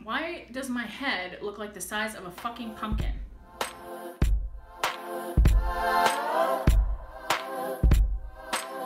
Why does my head look like the size of a fucking pumpkin?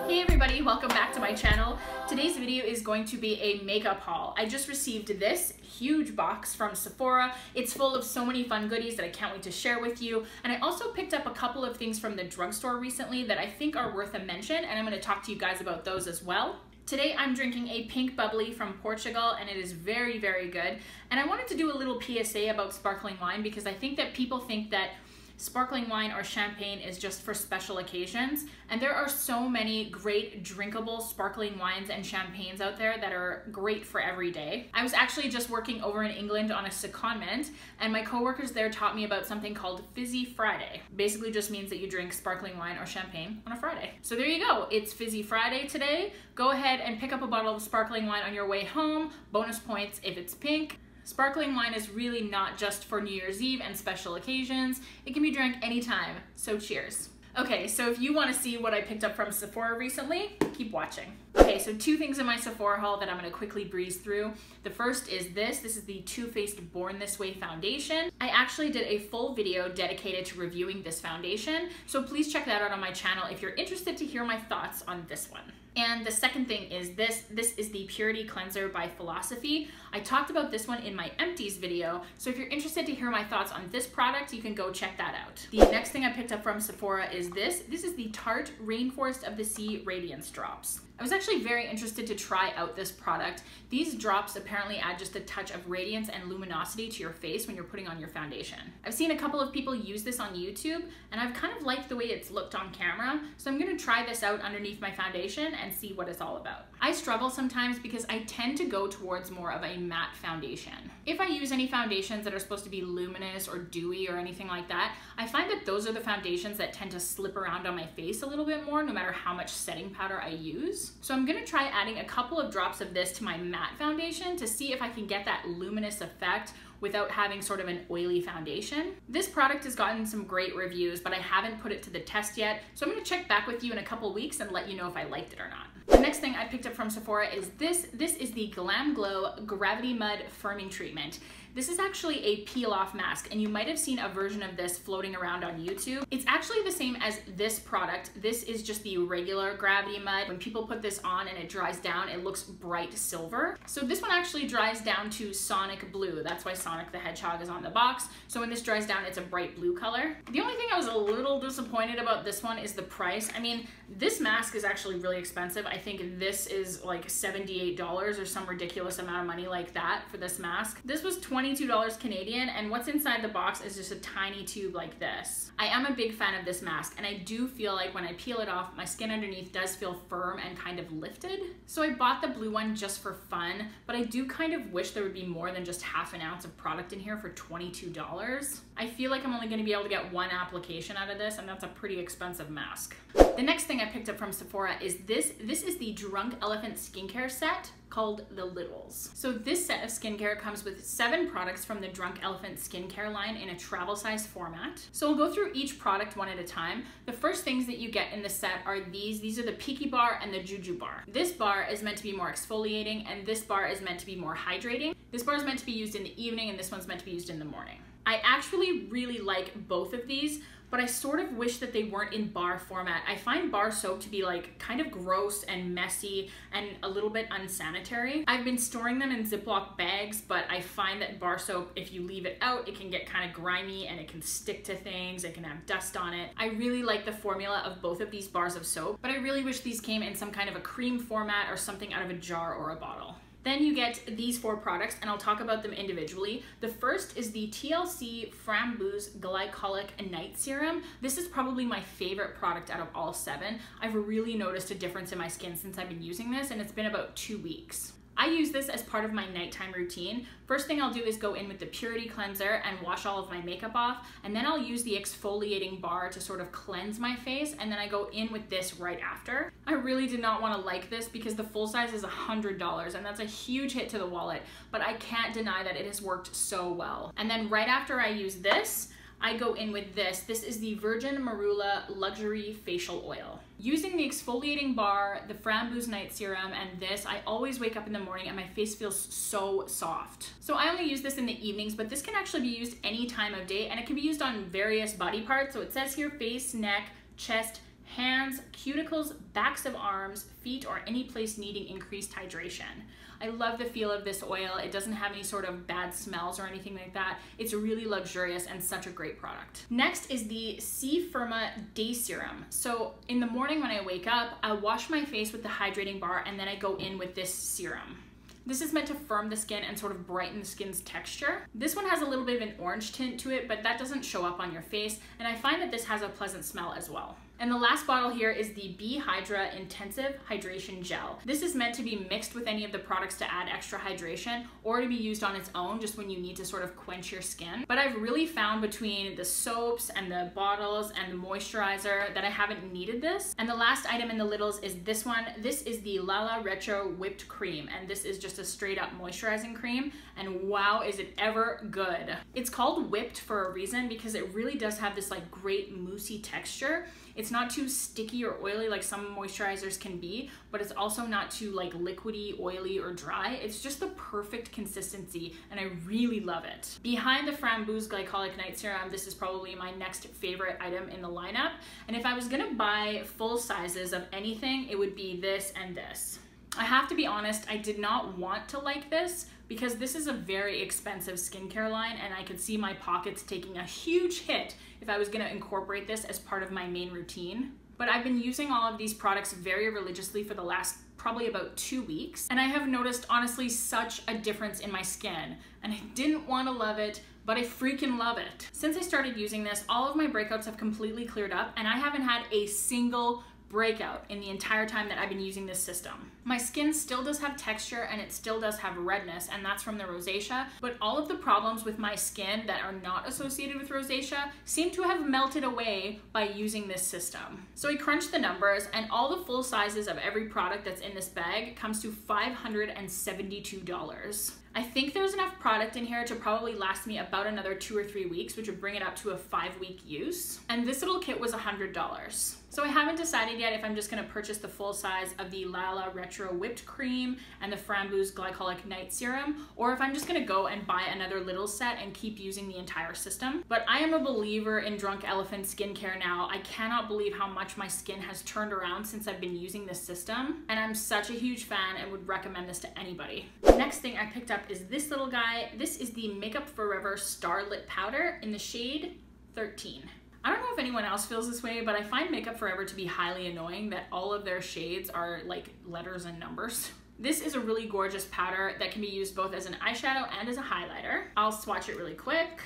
Hey everybody, welcome back to my channel. Today's video is going to be a makeup haul. I just received this huge box from Sephora. It's full of so many fun goodies that I can't wait to share with you. And I also picked up a couple of things from the drugstore recently that I think are worth a mention, and I'm going to talk to you guys about those as well. Today I'm drinking a pink bubbly from Portugal, and it is very, very good. And I wanted to do a little PSA about sparkling wine because I think that people think that sparkling wine or champagne is just for special occasions, and there are so many great drinkable sparkling wines and champagnes out there that are great for every day. I was actually just working over in England on a secondment, and my coworkers there taught me about something called Fizzy Friday. Basically just means that you drink sparkling wine or champagne on a Friday. So there you go, it's Fizzy Friday today. Go ahead and pick up a bottle of sparkling wine on your way home. Bonus points if it's pink. Sparkling wine is really not just for New Year's Eve and special occasions. It can be drank anytime, so cheers. Okay, so if you want to see what I picked up from Sephora recently, keep watching. Okay, so two things in my Sephora haul that I'm going to quickly breeze through. The first is this. This is the Too Faced Born This Way foundation. I actually did a full video dedicated to reviewing this foundation, so please check that out on my channel if you're interested to hear my thoughts on this one. And the second thing is this. This is the Purity Cleanser by Philosophy. I talked about this one in my empties video, so if you're interested to hear my thoughts on this product, you can go check that out. The next thing I picked up from Sephora is this. This is the Tarte Rainforest of the Sea Radiance Drops. I was actually very interested to try out this product. These drops apparently add just a touch of radiance and luminosity to your face when you're putting on your foundation. I've seen a couple of people use this on YouTube, and I've kind of liked the way it's looked on camera, so I'm gonna try this out underneath my foundation and see what it's all about. I struggle sometimes because I tend to go towards more of a matte foundation. If I use any foundations that are supposed to be luminous or dewy or anything like that, I find that those are the foundations that tend to slip around on my face a little bit more no matter how much setting powder I use. So I'm gonna try adding a couple of drops of this to my matte foundation to see if I can get that luminous effect without having sort of an oily foundation. This product has gotten some great reviews, but I haven't put it to the test yet, so I'm gonna check back with you in a couple weeks and let you know if I liked it or not. The next thing I picked up from Sephora is this. This is the GlamGlow GravityMud Firming Treatment. This is actually a peel-off mask, and you might have seen a version of this floating around on YouTube. It's actually the same as this product. This is just the regular GravityMud. When people put this on and it dries down, it looks bright silver. So this one actually dries down to Sonic Blue. That's why Sonic the Hedgehog is on the box. So when this dries down, it's a bright blue color. The only thing I was a little disappointed about this one is the price. I mean, this mask is actually really expensive. I think this is like $78 or some ridiculous amount of money like that for this mask. This was $22 Canadian, and what's inside the box is just a tiny tube like this. I am a big fan of this mask, and I do feel like when I peel it off, my skin underneath does feel firm and kind of lifted. So I bought the blue one just for fun, but I do kind of wish there would be more than just half an ounce of product in here for $22. I feel like I'm only going to be able to get one application out of this, and that's a pretty expensive mask. The next thing I picked up from Sephora is this. This is the Drunk Elephant skincare set called the Littles. So this set of skincare comes with 7 products from the Drunk Elephant skincare line in a travel size format. So we'll go through each product one at a time. The first things that you get in the set are these. These are the Peaky Bar and the Juju Bar. This bar is meant to be more exfoliating, and this bar is meant to be more hydrating. This bar is meant to be used in the evening, and this one's meant to be used in the morning. I actually really like both of these, but I sort of wish that they weren't in bar format. I find bar soap to be like kind of gross and messy and a little bit unsanitary. I've been storing them in Ziploc bags, but I find that bar soap, if you leave it out, it can get kind of grimy and it can stick to things, it can have dust on it. I really like the formula of both of these bars of soap, but I really wish these came in some kind of a cream format or something out of a jar or a bottle. Then you get these 4 products, and I'll talk about them individually. The first is the TLC Framboos Glycolic Night Serum. This is probably my favorite product out of all 7. I've really noticed a difference in my skin since I've been using this, and it's been about 2 weeks. I use this as part of my nighttime routine. First thing I'll do is go in with the Purity Cleanser and wash all of my makeup off, and then I'll use the exfoliating bar to sort of cleanse my face, and then I go in with this right after. I really did not want to like this because the full size is $100, and that's a huge hit to the wallet, but I can't deny that it has worked so well. And then right after I use this, I go in with this. This is the Virgin Marula Luxury Facial Oil. Using the exfoliating bar, the Framboos night serum, and this, I always wake up in the morning and my face feels so soft. So I only use this in the evenings, but this can actually be used any time of day, and it can be used on various body parts. So it says here face, neck, chest, hands, cuticles, backs of arms, feet, or any place needing increased hydration. I love the feel of this oil. It doesn't have any sort of bad smells or anything like that. It's really luxurious and such a great product. Next is the C Firma Day Serum. So in the morning when I wake up, I wash my face with the hydrating bar and then I go in with this serum. This is meant to firm the skin and sort of brighten the skin's texture. This one has a little bit of an orange tint to it, but that doesn't show up on your face, and I find that this has a pleasant smell as well. And the last bottle here is the B Hydra Intensive Hydration Gel. This is meant to be mixed with any of the products to add extra hydration, or to be used on its own just when you need to sort of quench your skin. But I've really found between the soaps and the bottles and the moisturizer that I haven't needed this. And the last item in the littles is this one. This is the Lala Retro Whipped Cream, and this is just a straight up moisturizing cream, and wow, is it ever good. It's called whipped for a reason because it really does have this like great moussey texture. It's not too sticky or oily like some moisturizers can be, but it's also not too like liquidy, oily, or dry. It's just the perfect consistency, and I really love it. Behind the Framboos Glycolic Night Serum, this is probably my next favorite item in the lineup. And if I was gonna buy full sizes of anything, it would be this and this. I have to be honest, I did not want to like this because this is a very expensive skincare line, and I could see my pockets taking a huge hit if I was gonna incorporate this as part of my main routine. But I've been using all of these products very religiously for the last probably about 2 weeks, and I have noticed honestly such a difference in my skin, and I didn't want to love it, but I freaking love it. Since I started using this, all of my breakouts have completely cleared up, and I haven't had a single breakout in the entire time that I've been using this system. My skin still does have texture and it still does have redness, and that's from the rosacea, but all of the problems with my skin that are not associated with rosacea seem to have melted away by using this system. So I crunched the numbers, and all the full sizes of every product that's in this bag comes to $572. I think there's enough product in here to probably last me about another 2 or 3 weeks, which would bring it up to a 5-week use. And this little kit was $100. So I haven't decided yet if I'm just gonna purchase the full size of the Lala Retro Whipped Cream and the Framboos Glycolic Night Serum, or if I'm just gonna go and buy another little set and keep using the entire system. But I am a believer in Drunk Elephant skincare now. I cannot believe how much my skin has turned around since I've been using this system, and I'm such a huge fan and would recommend this to anybody. The next thing I picked up is this little guy. This is the Makeup Forever Starlit Powder in the shade 13. I don't know if anyone else feels this way, but I find Makeup Forever to be highly annoying that all of their shades are like letters and numbers. This is a really gorgeous powder that can be used both as an eyeshadow and as a highlighter. I'll swatch it really quick.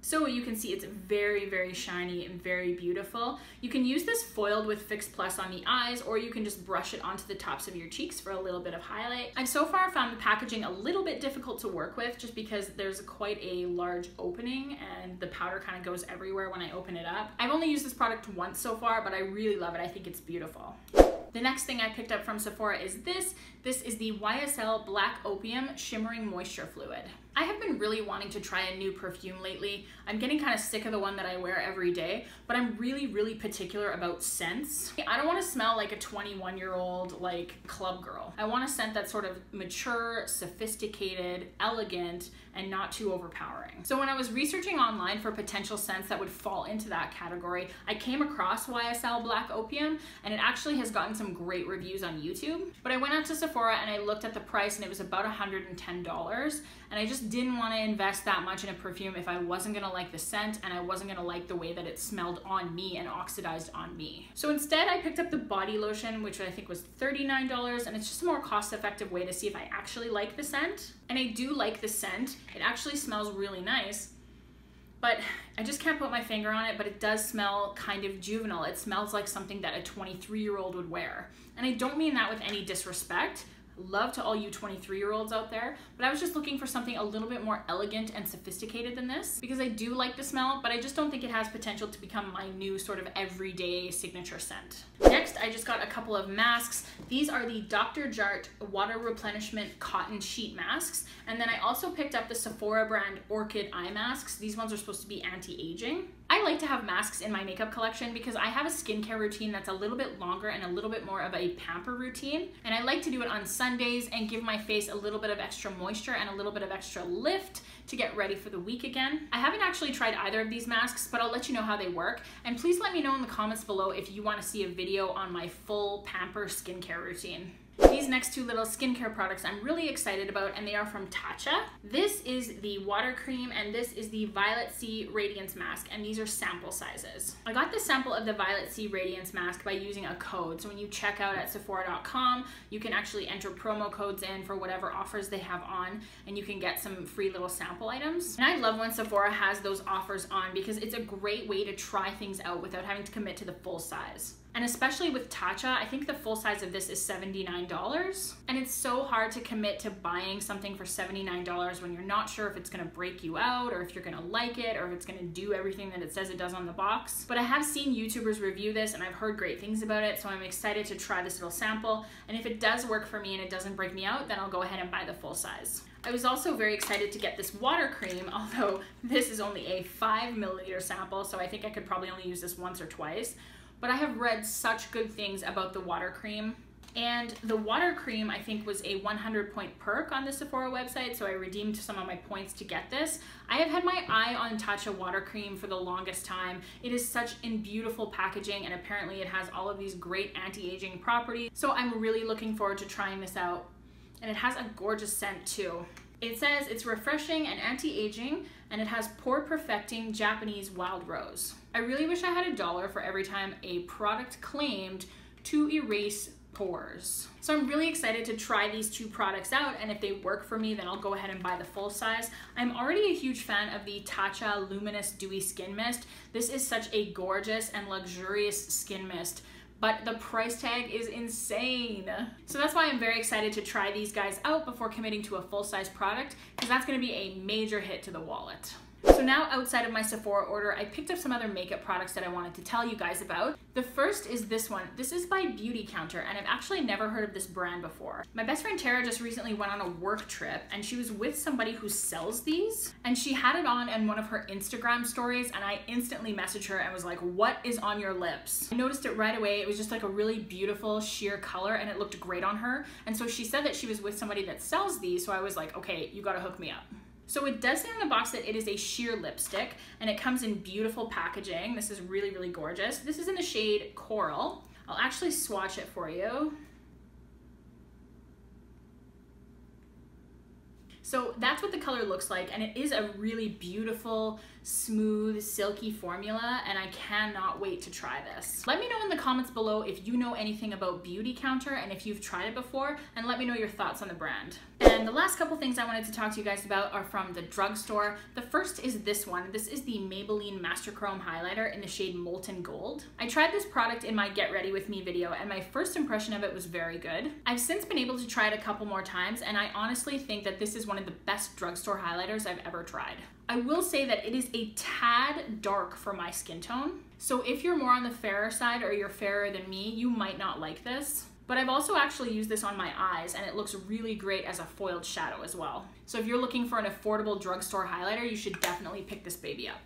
So you can see it's very, very shiny and very beautiful. You can use this foiled with Fix Plus on the eyes, or you can just brush it onto the tops of your cheeks for a little bit of highlight. I've so far found the packaging a little bit difficult to work with just because there's quite a large opening and the powder kind of goes everywhere when I open it up. I've only used this product once so far, but I really love it. I think it's beautiful. The next thing I picked up from Sephora is this. This is the YSL Black Opium Shimmering Moisture Fluid. I have been really wanting to try a new perfume lately. I'm getting kind of sick of the one that I wear every day, but I'm really, really particular about scents. I don't want to smell like a 21-year-old like club girl. I want a scent that's sort of mature, sophisticated, elegant, and not too overpowering. So when I was researching online for potential scents that would fall into that category, I came across YSL Black Opium, and it actually has gotten some great reviews on YouTube. But I went out to Sephora and I looked at the price, and it was about $110, and I just didn't want to invest that much in a perfume if I wasn't gonna like the scent and I wasn't gonna like the way that it smelled on me and oxidized on me. So instead I picked up the body lotion, which I think was $39, and it's just a more cost-effective way to see if I actually like the scent. And I do like the scent. It actually smells really nice, but I just can't put my finger on it, but it does smell kind of juvenile. It smells like something that a 23-year-old would wear. And I don't mean that with any disrespect. Love to all you 23-year-olds out there, but I was just looking for something a little bit more elegant and sophisticated than this, because I do like the smell, but I just don't think it has potential to become my new sort of everyday signature scent. Next, I just got a couple of masks. These are the Dr. Jart Water Replenishment Cotton Sheet Masks, and then I also picked up the Sephora brand Orchid eye masks. These ones are supposed to be anti-aging. I like to have masks in my makeup collection because I have a skincare routine that's a little bit longer and a little bit more of a pamper routine. And I like to do it on Sundays and give my face a little bit of extra moisture and a little bit of extra lift to get ready for the week again. I haven't actually tried either of these masks, but I'll let you know how they work. And please let me know in the comments below if you want to see a video on my full pamper skincare routine. These next two little skincare products I'm really excited about, and they are from Tatcha. This is the water cream and this is the Violet Sea Radiance mask, and these are sample sizes. I got the sample of the Violet Sea Radiance mask by using a code. So when you check out at Sephora.com, you can actually enter promo codes in for whatever offers they have on, and you can get some free little sample items. And I love when Sephora has those offers on because it's a great way to try things out without having to commit to the full size. And especially with Tatcha, I think the full size of this is $79. And it's so hard to commit to buying something for $79 when you're not sure if it's gonna break you out or if you're gonna like it or if it's gonna do everything that it says it does on the box. But I have seen YouTubers review this and I've heard great things about it, so I'm excited to try this little sample. And if it does work for me and it doesn't break me out, then I'll go ahead and buy the full size. I was also very excited to get this water cream, although this is only a 5 milliliter sample, so I think I could probably only use this once or twice. But I have read such good things about the water cream. And the water cream, I think, was a 100-point perk on the Sephora website, so I redeemed some of my points to get this. I have had my eye on Tatcha water cream for the longest time. It is such in beautiful packaging, and apparently it has all of these great anti-aging properties. So I'm really looking forward to trying this out. And it has a gorgeous scent too. It says it's refreshing and anti-aging, and it has pore perfecting Japanese wild rose. I really wish I had $1 for every time a product claimed to erase pores. So I'm really excited to try these two products out, and if they work for me, then I'll go ahead and buy the full size. I'm already a huge fan of the Tatcha Luminous Dewy Skin Mist. This is such a gorgeous and luxurious skin mist, but the price tag is insane. So that's why I'm very excited to try these guys out before committing to a full-size product, because that's gonna be a major hit to the wallet. So now, outside of my Sephora order, I picked up some other makeup products that I wanted to tell you guys about. The first is this one. This is by Beauty Counter, and I've actually never heard of this brand before. My best friend Tara just recently went on a work trip, and she was with somebody who sells these, and she had it on in one of her Instagram stories, and I instantly messaged her and was like, what is on your lips? I noticed it right away. It was just like a really beautiful sheer color, and it looked great on her. And so she said that she was with somebody that sells these, so I was like, okay, you gotta hook me up. So it does say on the box that it is a sheer lipstick, and it comes in beautiful packaging. This is really, really gorgeous. This is in the shade Coral. I'll actually swatch it for you. So that's what the color looks like, and it is a really beautiful, smooth, silky formula, and I cannot wait to try this. Let me know in the comments below if you know anything about Beauty Counter and if you've tried it before, and let me know your thoughts on the brand. And the last couple things I wanted to talk to you guys about are from the drugstore. The first is this one. This is the Maybelline Master Chrome Highlighter in the shade Molten Gold. I tried this product in my Get Ready With Me video, and my first impression of it was very good. I've since been able to try it a couple more times, and I honestly think that this is one of the best drugstore highlighters I've ever tried. I will say that it is a tad dark for my skin tone. So if you're more on the fairer side or you're fairer than me, you might not like this. But I've also actually used this on my eyes, and it looks really great as a foiled shadow as well. So if you're looking for an affordable drugstore highlighter, you should definitely pick this baby up.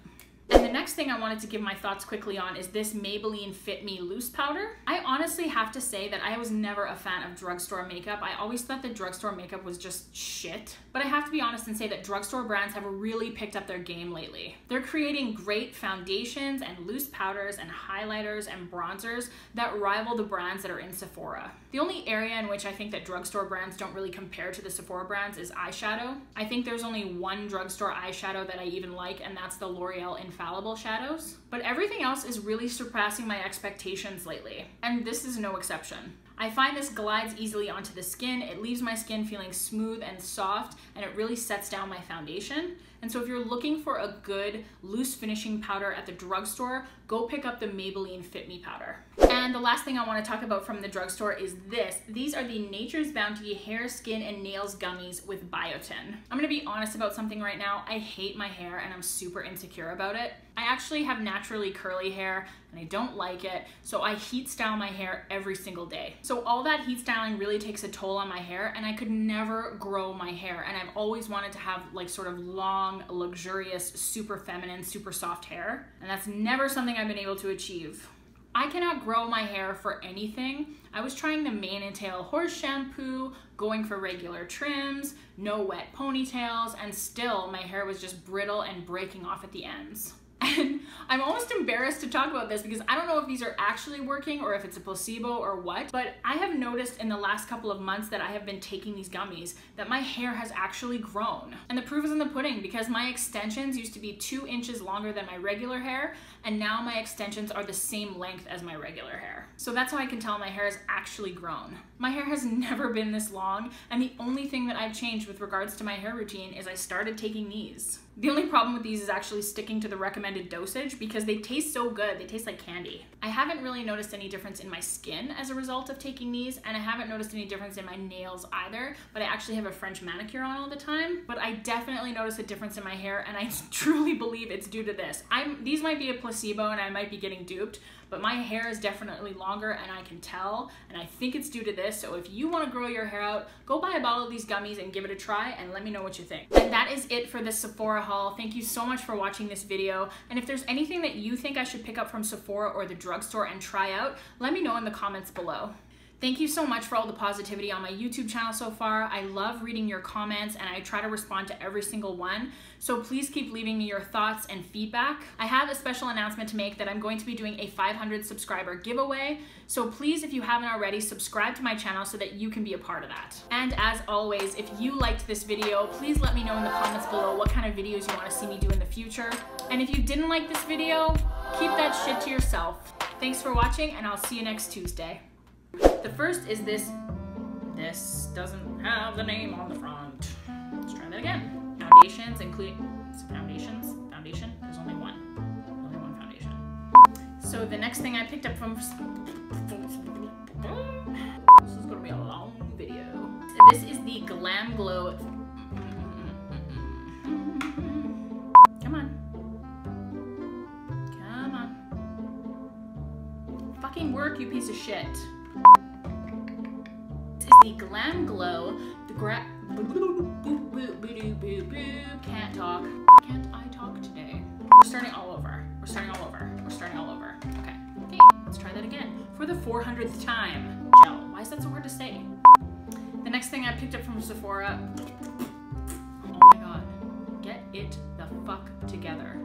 And the next thing I wanted to give my thoughts quickly on is this Maybelline Fit Me Loose Powder. I honestly have to say that I was never a fan of drugstore makeup. I always thought that drugstore makeup was just shit. But I have to be honest and say that drugstore brands have really picked up their game lately. They're creating great foundations and loose powders and highlighters and bronzers that rival the brands that are in Sephora. The only area in which I think that drugstore brands don't really compare to the Sephora brands is eyeshadow. I think there's only one drugstore eyeshadow that I even like, and that's the L'Oreal Infallible shadows. But everything else is really surpassing my expectations lately, and this is no exception. I find this glides easily onto the skin, it leaves my skin feeling smooth and soft, and it really sets down my foundation. And so if you're looking for a good loose finishing powder at the drugstore, go pick up the Maybelline Fit Me powder. And the last thing I want to talk about from the drugstore is this. These are the Nature's Bounty Hair, Skin, and Nails Gummies with biotin. I'm gonna be honest about something right now. I hate my hair and I'm super insecure about it. I actually have naturally curly hair and I don't like it, so I heat style my hair every single day. So all that heat styling really takes a toll on my hair, and I could never grow my hair, and I've always wanted to have like sort of long long, luxurious, super feminine, super soft hair. And that's never something I've been able to achieve. I cannot grow my hair for anything. I was trying the mane and tail horse shampoo, going for regular trims, no wet ponytails, and still my hair was just brittle and breaking off at the ends. And I'm almost embarrassed to talk about this because I don't know if these are actually working or if it's a placebo or what, but I have noticed in the last couple of months that I have been taking these gummies that my hair has actually grown. And the proof is in the pudding because my extensions used to be 2 inches longer than my regular hair, and now my extensions are the same length as my regular hair. So that's how I can tell my hair has actually grown. My hair has never been this long, and the only thing that I've changed with regards to my hair routine is I started taking these. The only problem with these is actually sticking to the recommended dosage because they taste so good. They taste like candy. I haven't really noticed any difference in my skin as a result of taking these, and I haven't noticed any difference in my nails either, but I actually have a French manicure on all the time. But I definitely notice a difference in my hair, and I truly believe it's due to this. These might be a placebo and I might be getting duped, but my hair is definitely longer and I can tell, and I think it's due to this. So if you want to grow your hair out, go buy a bottle of these gummies and give it a try and let me know what you think. And that is it for this Sephora haul. Thank you so much for watching this video. And if there's anything that you think I should pick up from Sephora or the drugstore and try out, let me know in the comments below. Thank you so much for all the positivity on my YouTube channel so far. I love reading your comments and I try to respond to every single one. So please keep leaving me your thoughts and feedback. I have a special announcement to make that I'm going to be doing a 500 subscriber giveaway. So please, if you haven't already, subscribe to my channel so that you can be a part of that. And as always, if you liked this video, please let me know in the comments below what kind of videos you want to see me do in the future. And if you didn't like this video, keep that shit to yourself. Thanks for watching and I'll see you next Tuesday. The first is this. This doesn't have the name on the front. Let's try that again. Foundations include foundation. There's only one foundation. So the next thing I picked up from, this is gonna be a long video. This is the GlamGlow. Come on. Fucking work, you piece of shit. This is the GlamGlow, can't talk. Why can't I talk today? We're starting all over. Okay, let's try that again. For the 400th time. Gel. Why is that so hard to say? The next thing I picked up from Sephora. Oh my god. Get it the fuck together.